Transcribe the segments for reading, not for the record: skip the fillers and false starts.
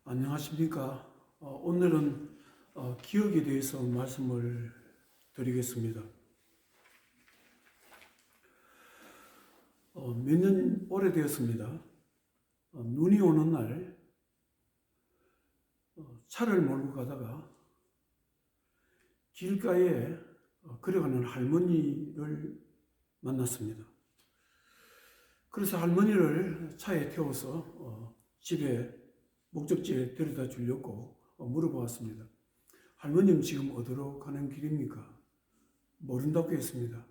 안녕하십니까. 오늘은 기억에 대해서 말씀을 드리겠습니다. 몇 년 오래되었습니다. 눈이 오는 날 차를 몰고 가다가 길가에 걸어가는 할머니를 만났습니다. 그래서 할머니를 차에 태워서 집에 목적지에 데려다 주려고 물어보았습니다. 할머님 지금 어디로 가는 길입니까? 모른다고 했습니다.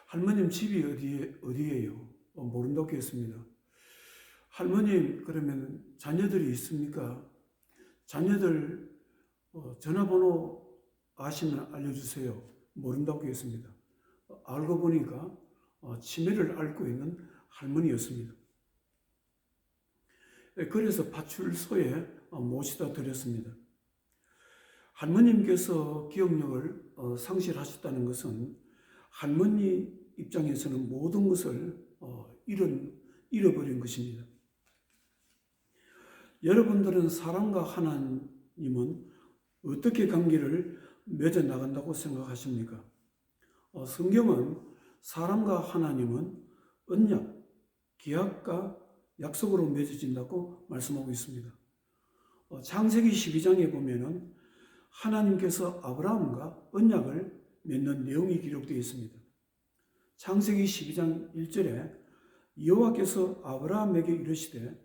할머님 집이 어디예요? 모른다고 했습니다. 할머님 그러면 자녀들이 있습니까? 자녀들 전화번호 아시면 알려주세요. 모른다고 했습니다. 알고 보니까 치매를 앓고 있는 할머니였습니다. 그래서 파출소에 모시다 드렸습니다. 할머님께서 기억력을 상실하셨다는 것은 할머니 입장에서는 모든 것을 잃어버린 것입니다. 여러분들은 사람과 하나님은 어떻게 관계를 맺어 나간다고 생각하십니까? 성경은 사람과 하나님은 언약, 계약과 약속으로 맺어진다고 말씀하고 있습니다. 창세기 12장에 보면은 하나님께서 아브라함과 언약을 맺는 내용이 기록되어 있습니다. 창세기 12장 1절에 여호와께서 아브라함에게 이르시되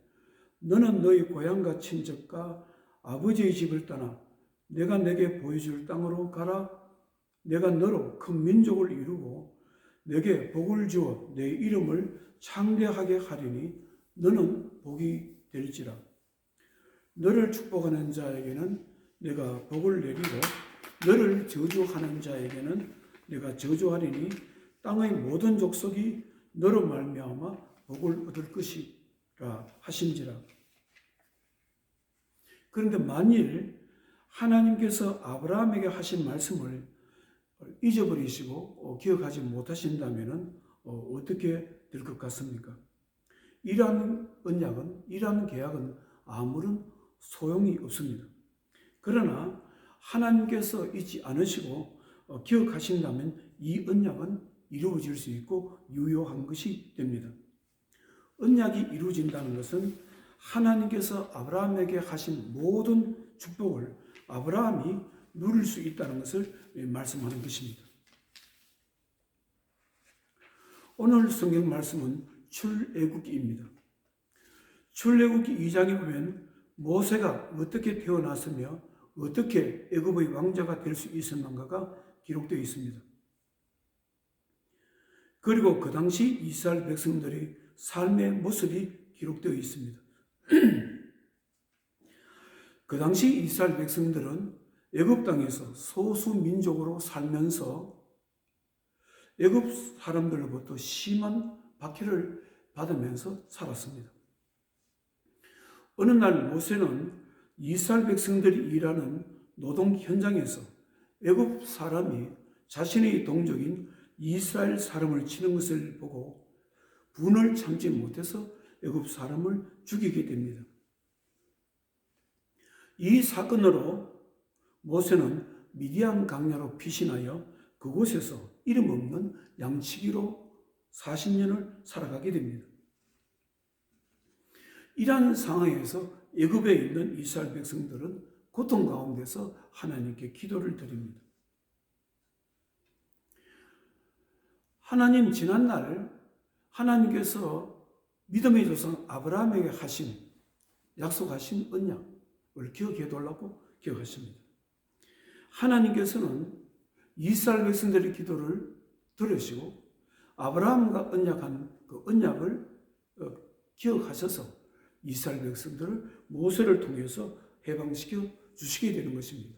너는 너희 고향과 친척과 아버지의 집을 떠나 내가 내게 보여줄 땅으로 가라. 내가 너로 큰 민족을 이루고 내게 복을 주어 내 이름을 창대하게 하리니 너는 복이 될지라. 너를 축복하는 자에게는 내가 복을 내리고 너를 저주하는 자에게는 내가 저주하리니 땅의 모든 족속이 너로 말미암아 복을 얻을 것이라 하신지라. 그런데 만일 하나님께서 아브라함에게 하신 말씀을 잊어버리시고 기억하지 못하신다면 어떻게 될 것 같습니까? 이러한 언약은, 이러한 계약은 아무런 소용이 없습니다. 그러나 하나님께서 잊지 않으시고 기억하신다면 이 언약은 이루어질 수 있고 유효한 것이 됩니다. 언약이 이루어진다는 것은 하나님께서 아브라함에게 하신 모든 축복을 아브라함이 누릴 수 있다는 것을 말씀하는 것입니다. 오늘 성경 말씀은 출애굽기입니다. 출애굽기 2장에 보면 모세가 어떻게 태어났으며 어떻게 애굽의 왕자가 될 수 있었는가가 기록되어 있습니다. 그리고 그 당시 이스라엘 백성들의 삶의 모습이 기록되어 있습니다. 그 당시 이스라엘 백성들은 애굽 땅에서 소수 민족으로 살면서 애굽 사람들로부터 심한 박해를 받으면서 살았습니다. 어느 날 모세는 이스라엘 백성들이 일하는 노동 현장에서 애굽 사람이 자신의 동족인 이스라엘 사람을 치는 것을 보고 분을 참지 못해서 애굽 사람을 죽이게 됩니다. 이 사건으로 모세는 미디안 강야로 피신하여 그곳에서 이름 없는 양치기로 40년을 살아가게 됩니다. 이러한 상황에서 애굽에 있는 이스라엘 백성들은 고통 가운데서 하나님께 기도를 드립니다. 하나님, 지난날 하나님께서 믿음의 조상 아브라함에게 약속하신 언약을 기억해 달라고 기억하십니다. 하나님께서는 이스라엘 백성들의 기도를 들으시고 아브라함과 언약한 그 언약을 기억하셔서 이스라엘 백성들을 모세를 통해서 해방시켜 주시게 되는 것입니다.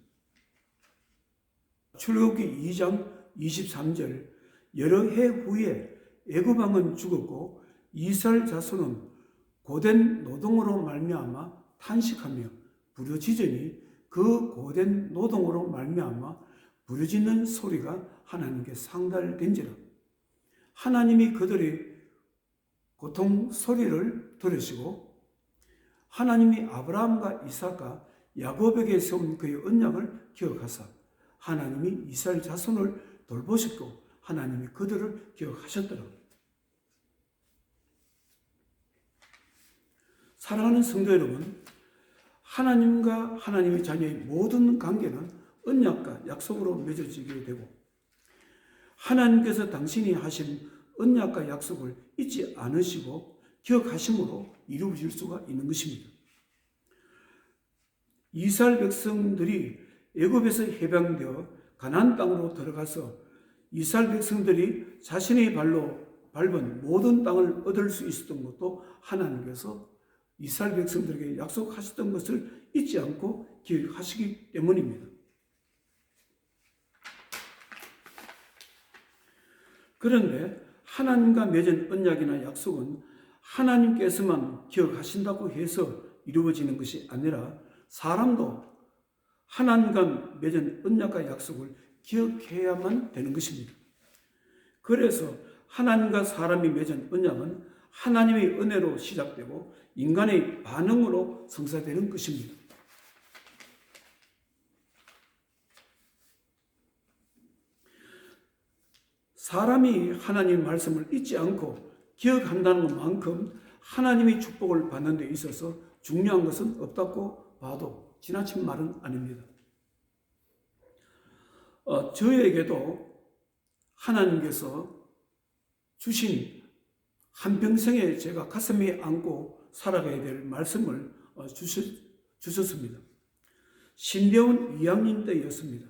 출애굽기 2장 23절 여러 해 후에 애굽 왕은 죽었고 이스라엘 자손은 고된 노동으로 말미암아 탄식하며 부르짖으니 그 고된 노동으로 말미암아 부르짖는 소리가 하나님께 상달된지라. 하나님이 그들의 고통 소리를 들으시고 하나님이 아브라함과 이삭과 야곱에게 세운 그의 언약을 기억하사 하나님이 이스라엘 자손을 돌보셨고 하나님이 그들을 기억하셨더라. 사랑하는 성도 여러분, 하나님과 하나님의 자녀의 모든 관계는 언약과 약속으로 맺어지게 되고 하나님께서 당신이 하신 언약과 약속을 잊지 않으시고 기억하심으로 이루어질 수가 있는 것입니다. 이스라엘 백성들이 애굽에서 해방되어 가나안 땅으로 들어가서 이스라엘 백성들이 자신의 발로 밟은 모든 땅을 얻을 수 있었던 것도 하나님께서 이스라엘 백성들에게 약속하셨던 것을 잊지 않고 기억하시기 때문입니다. 그런데 하나님과 맺은 언약이나 약속은 하나님께서만 기억하신다고 해서 이루어지는 것이 아니라 사람도 하나님과 맺은 언약과 약속을 기억해야만 되는 것입니다. 그래서 하나님과 사람이 맺은 언약은 하나님의 은혜로 시작되고 인간의 반응으로 성사되는 것입니다. 사람이 하나님의 말씀을 잊지 않고 기억한다는 것만큼 하나님의 축복을 받는 데 있어서 중요한 것은 없다고 봐도 지나친 말은 아닙니다. 저에게도 하나님께서 주신 한평생에 제가 가슴에 안고 살아가야 될 말씀을 주셨습니다. 신대원 2학년 때였습니다.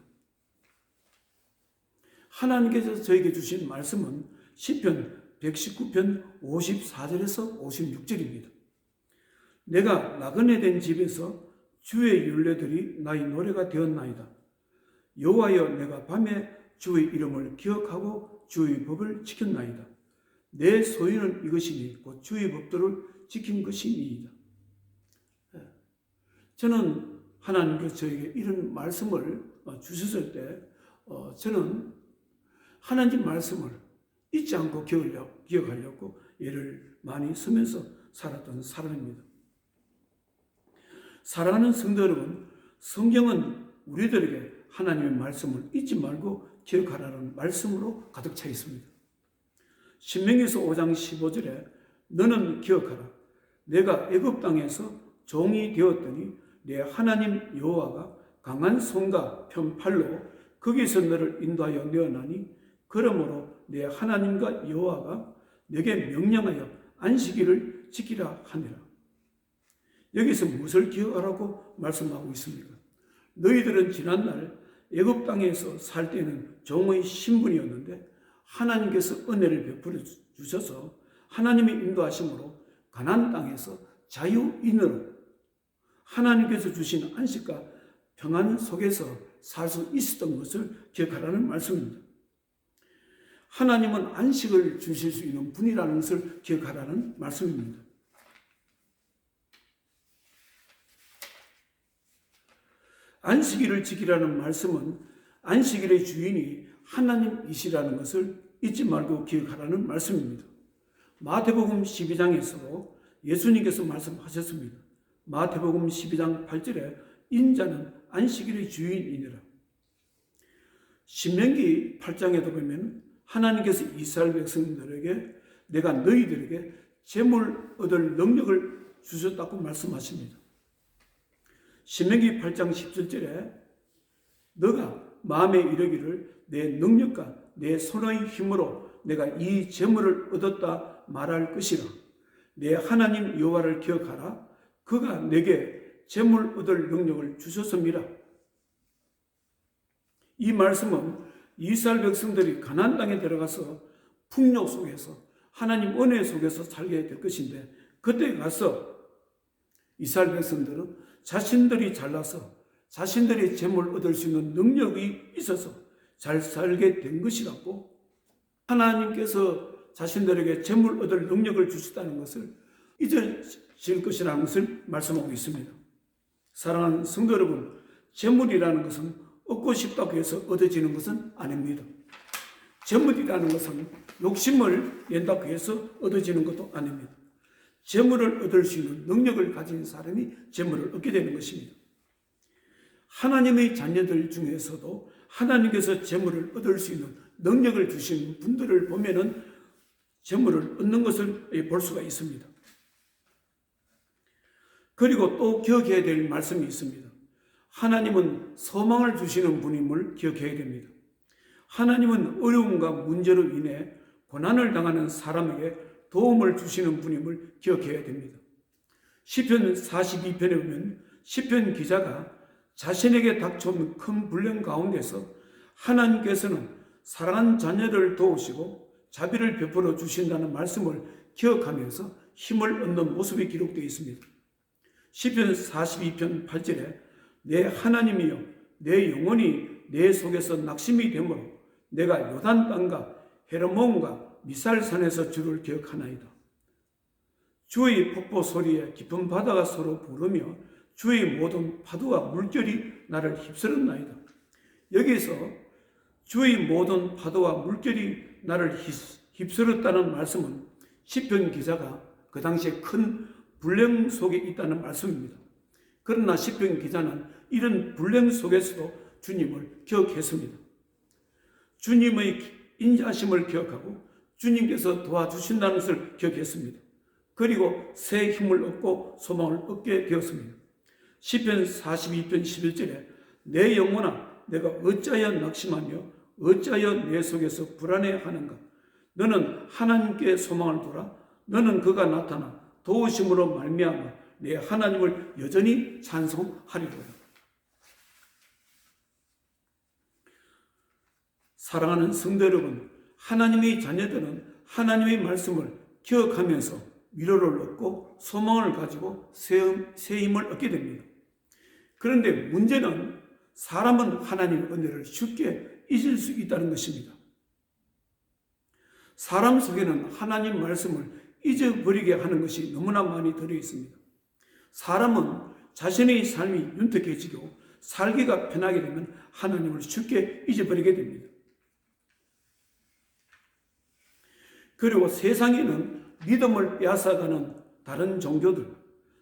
하나님께서 저에게 주신 말씀은 시편 119편 54절에서 56절입니다. 내가 나그네 된 집에서 주의 율례들이 나의 노래가 되었나이다. 여호와여, 내가 밤에 주의 이름을 기억하고 주의 법을 지켰나이다. 내 소유는 이것이니 곧 주의 법도를 지킨 것이니이다. 저는 하나님께서 저에게 이런 말씀을 주셨을 때 저는 하나님 말씀을 잊지 않고 기억하려고 애를 많이 쓰면서 살았던 사람입니다. 사랑하는 성도 여러분, 성경은 우리들에게 하나님의 말씀을 잊지 말고 기억하라는 말씀으로 가득 차 있습니다. 신명기서 5장 15절에 너는 기억하라. 내가 애굽 땅에서 종이 되었더니 내 하나님 여호와가 강한 손과 편팔로 거기서 너를 인도하여 내어나니 그러므로 내 하나님과 여호와가 내게 명령하여 안식일을 지키라 하니라. 여기서 무엇을 기억하라고 말씀하고 있습니까? 너희들은 지난날 애굽 땅에서 살 때는 종의 신분이었는데 하나님께서 은혜를 베풀어 주셔서 하나님의 인도하심으로 가나안 땅에서 자유인으로 하나님께서 주신 안식과 평안 속에서 살 수 있었던 것을 기억하라는 말씀입니다. 하나님은 안식을 주실 수 있는 분이라는 것을 기억하라는 말씀입니다. 안식일을 지키라는 말씀은 안식일의 주인이 하나님이시라는 것을 잊지 말고 기억하라는 말씀입니다. 마태복음 12장에서도 예수님께서 말씀하셨습니다. 마태복음 12장 8절에 인자는 안식일의 주인이니라. 신명기 8장에도 보면 하나님께서 이스라엘 백성들에게 내가 너희들에게 재물 얻을 능력을 주셨다고 말씀하십니다. 신명기 8장 17절에 너가 마음에 이르기를 내 능력과 내 손의 힘으로 내가 이 재물을 얻었다 말할 것이라. 내 하나님 여호와를 기억하라. 그가 내게 재물 얻을 능력을 주셨습니다. 이 말씀은 이스라엘 백성들이 가나안 땅에 들어가서 풍요 속에서 하나님 은혜 속에서 살게 될 것인데 그때 가서 이스라엘 백성들은 자신들이 잘나서 자신들이 재물 얻을 수 있는 능력이 있어서 잘 살게 된 것이라고 하나님께서 자신들에게 재물 얻을 능력을 주셨다는 것을 잊으실 것이라는 것을 말씀하고 있습니다. 사랑하는 성도 여러분, 재물이라는 것은 얻고 싶다고 해서 얻어지는 것은 아닙니다. 재물이라는 것은 욕심을 낸다고 해서 얻어지는 것도 아닙니다. 재물을 얻을 수 있는 능력을 가진 사람이 재물을 얻게 되는 것입니다. 하나님의 자녀들 중에서도 하나님께서 재물을 얻을 수 있는 능력을 주신 분들을 보면은 재물을 얻는 것을 볼 수가 있습니다. 그리고 또 기억해야 될 말씀이 있습니다. 하나님은 소망을 주시는 분임을 기억해야 됩니다. 하나님은 어려움과 문제로 인해 고난을 당하는 사람에게 도움을 주시는 분임을 기억해야 됩니다. 시편 42편에 보면 시편 기자가 자신에게 닥쳐온 큰 불행 가운데서 하나님께서는 사랑하는 자녀를 도우시고 자비를 베풀어 주신다는 말씀을 기억하면서 힘을 얻는 모습이 기록되어 있습니다. 시편 42편 8절에 내 하나님이여 내 영혼이 내 속에서 낙심이 되므로 내가 요단 땅과 헤르몬과 미살산에서 주를 기억하나이다. 주의 폭포 소리에 깊은 바다가 서로 부르며 주의 모든 파도와 물결이 나를 휩쓸었나이다. 여기서 주의 모든 파도와 물결이 나를 휩쓸었다는 말씀은 시편 기자가 그 당시에 큰 불행 속에 있다는 말씀입니다. 그러나 시편 기자는 이런 불행 속에서도 주님을 기억했습니다. 주님의 인자하심을 기억하고 주님께서 도와주신다는 것을 기억했습니다. 그리고 새 힘을 얻고 소망을 얻게 되었습니다. 시편 42편 11절에 내 영혼아 내가 어찌하여 낙심하며 어찌하여 내 속에서 불안해하는가. 너는 하나님께 소망을 두라. 너는 그가 나타나 도우심으로 말미암아 내 하나님을 여전히 찬송하리로다. 사랑하는 성도 여러분, 하나님의 자녀들은 하나님의 말씀을 기억하면서 위로를 얻고 소망을 가지고 새 힘을 얻게 됩니다. 그런데 문제는 사람은 하나님의 은혜를 쉽게 잊을 수 있다는 것입니다. 사람 속에는 하나님 말씀을 잊어버리게 하는 것이 너무나 많이 들어 있습니다. 사람은 자신의 삶이 윤택해지고 살기가 편하게 되면 하나님을 쉽게 잊어버리게 됩니다. 그리고 세상에는 믿음을 빼앗아가는 다른 종교들,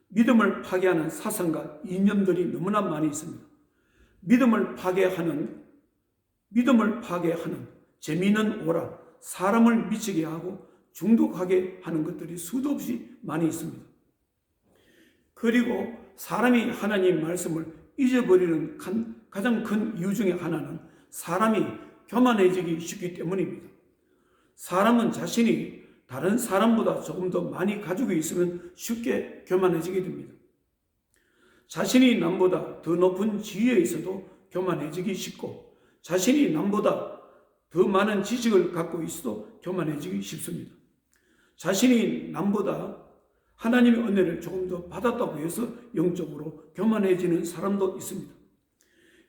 믿음을 파괴하는 사상과 이념들이 너무나 많이 있습니다. 믿음을 파괴하는 재미있는 오라, 사람을 미치게 하고 중독하게 하는 것들이 수도 없이 많이 있습니다. 그리고 사람이 하나님 말씀을 잊어버리는 가장 큰 이유 중에 하나는 사람이 교만해지기 쉽기 때문입니다. 사람은 자신이 다른 사람보다 조금 더 많이 가지고 있으면 쉽게 교만해지게 됩니다. 자신이 남보다 더 높은 지위에 있어도 교만해지기 쉽고 자신이 남보다 더 많은 지식을 갖고 있어도 교만해지기 쉽습니다. 자신이 남보다 하나님의 은혜를 조금 더 받았다고 해서 영적으로 교만해지는 사람도 있습니다.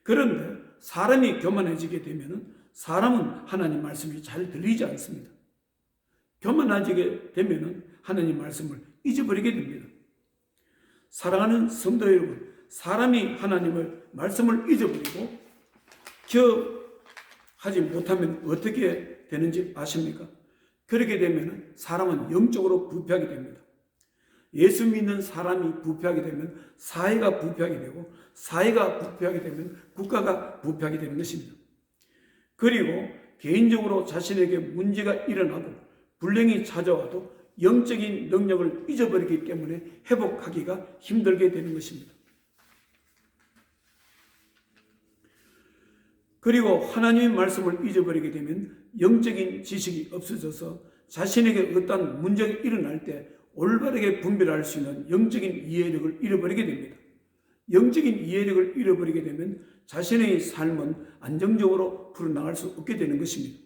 그런데 사람이 교만해지게 되면 사람은 하나님 말씀이 잘 들리지 않습니다. 교만해지게 되면 하나님 말씀을 잊어버리게 됩니다. 사랑하는 성도 여러분, 사람이 하나님의 말씀을 잊어버리고 기억하지 못하면 어떻게 되는지 아십니까? 그렇게 되면 사람은 영적으로 부패하게 됩니다. 예수 믿는 사람이 부패하게 되면 사회가 부패하게 되고 사회가 부패하게 되면 국가가 부패하게 되는 것입니다. 그리고 개인적으로 자신에게 문제가 일어나고 불행이 찾아와도 영적인 능력을 잊어버리기 때문에 회복하기가 힘들게 되는 것입니다. 그리고 하나님의 말씀을 잊어버리게 되면 영적인 지식이 없어져서 자신에게 어떤 문제가 일어날 때 올바르게 분별할 수 있는 영적인 이해력을 잃어버리게 됩니다. 영적인 이해력을 잃어버리게 되면 자신의 삶은 안정적으로 풀어나갈 수 없게 되는 것입니다.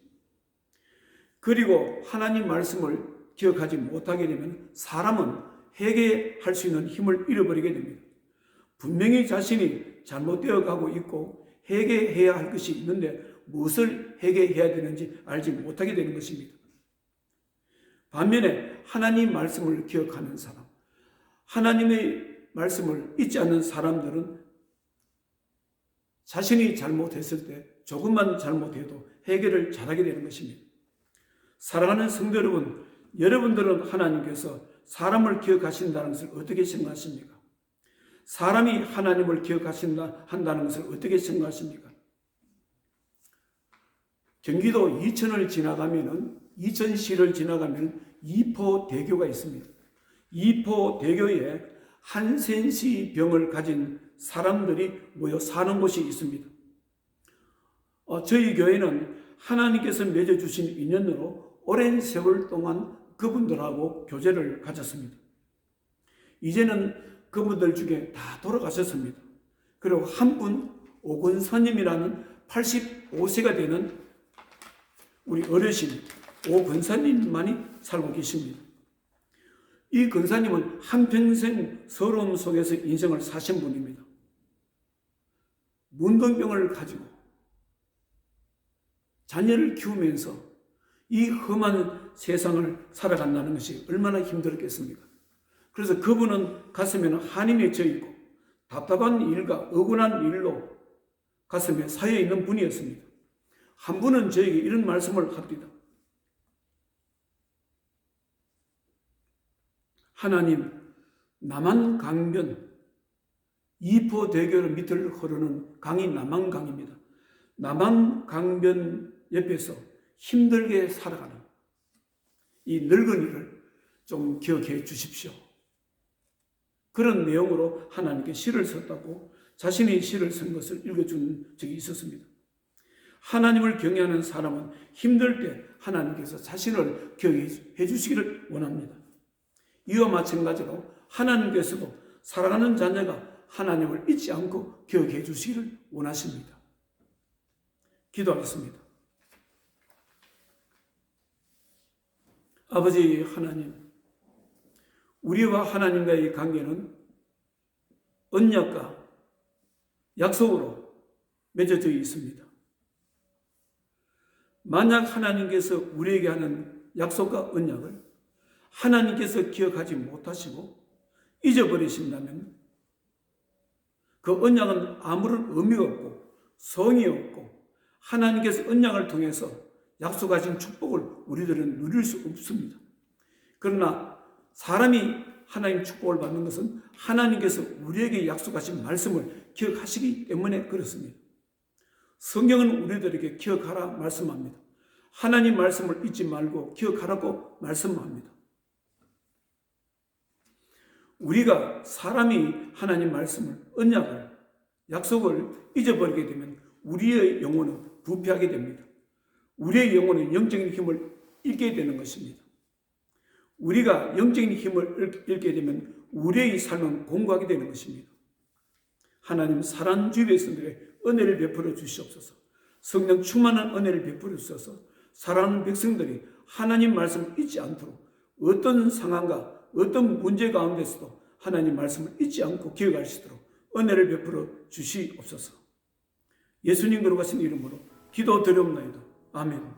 그리고 하나님 말씀을 기억하지 못하게 되면 사람은 회개할 수 있는 힘을 잃어버리게 됩니다. 분명히 자신이 잘못되어 가고 있고 회개해야 할 것이 있는데 무엇을 회개해야 되는지 알지 못하게 되는 것입니다. 반면에 하나님 말씀을 기억하는 사람, 하나님의 말씀을 잊지 않는 사람들은 자신이 잘못했을 때 조금만 잘못해도 회개를 잘하게 되는 것입니다. 사랑하는 성도 여러분, 여러분들은 하나님께서 사람을 기억하신다는 것을 어떻게 생각하십니까? 사람이 하나님을 한다는 것을 어떻게 생각하십니까? 경기도 이천시를 지나가면 이포대교가 있습니다. 이포대교에 한센시 병을 가진 사람들이 모여 사는 곳이 있습니다. 저희 교회는 하나님께서 맺어주신 인연으로 오랜 세월 동안 그분들하고 교제를 가졌습니다. 이제는 그분들 중에 다 돌아가셨습니다. 그리고 한 분 오근사님이라는 85세가 되는 우리 어르신 오근사님만이 살고 계십니다. 이 근사님은 한평생 서러움 속에서 인생을 사신 분입니다. 문둥병을 가지고 자녀를 키우면서 이 험한 세상을 살아간다는 것이 얼마나 힘들었겠습니까? 그래서 그분은 가슴에는 한이 맺혀 있고 답답한 일과 억울한 일로 가슴에 쌓여 있는 분이었습니다. 한 분은 저에게 이런 말씀을 합니다. 하나님, 남한강변, 이포대교를 밑을 흐르는 강이 남한강입니다. 남한강변 옆에서 힘들게 살아가는 이 늙은이를 좀 기억해 주십시오. 그런 내용으로 하나님께 시를 썼다고 자신이 시를 쓴 것을 읽어준 적이 있었습니다. 하나님을 경외하는 사람은 힘들 때 하나님께서 자신을 기억해 주시기를 원합니다. 이와 마찬가지로 하나님께서도 살아가는 자녀가 하나님을 잊지 않고 기억해 주시기를 원하십니다. 기도하겠습니다. 아버지 하나님, 우리와 하나님과의 관계는 언약과 약속으로 맺어져 있습니다. 만약 하나님께서 우리에게 하는 약속과 언약을 하나님께서 기억하지 못하시고 잊어버리신다면 그 언약은 아무런 의미가 없고 성이 없고 하나님께서 언약을 통해서 약속하신 축복을 우리들은 누릴 수 없습니다. 그러나 사람이 하나님 축복을 받는 것은 하나님께서 우리에게 약속하신 말씀을 기억하시기 때문에 그렇습니다. 성경은 우리들에게 기억하라 말씀합니다. 하나님 말씀을 잊지 말고 기억하라고 말씀합니다. 우리가 사람이 하나님 말씀을, 언약을, 약속을 잊어버리게 되면 우리의 영혼은 부패하게 됩니다. 우리의 영혼은 영적인 힘을 잃게 되는 것입니다. 우리가 영적인 힘을 잃게 되면 우리의 삶은 공고하게 되는 것입니다. 하나님, 사랑하는 주의 백성들의 은혜를 베풀어 주시옵소서. 성령 충만한 은혜를 베풀어 주셔서 사랑하는 백성들이 하나님 말씀을 잊지 않도록 어떤 상황과 어떤 문제 가운데서도 하나님 말씀을 잊지 않고 기억할 수 있도록 은혜를 베풀어 주시옵소서. 예수님 거룩하신 이름으로 기도드리옵나이다. 아멘.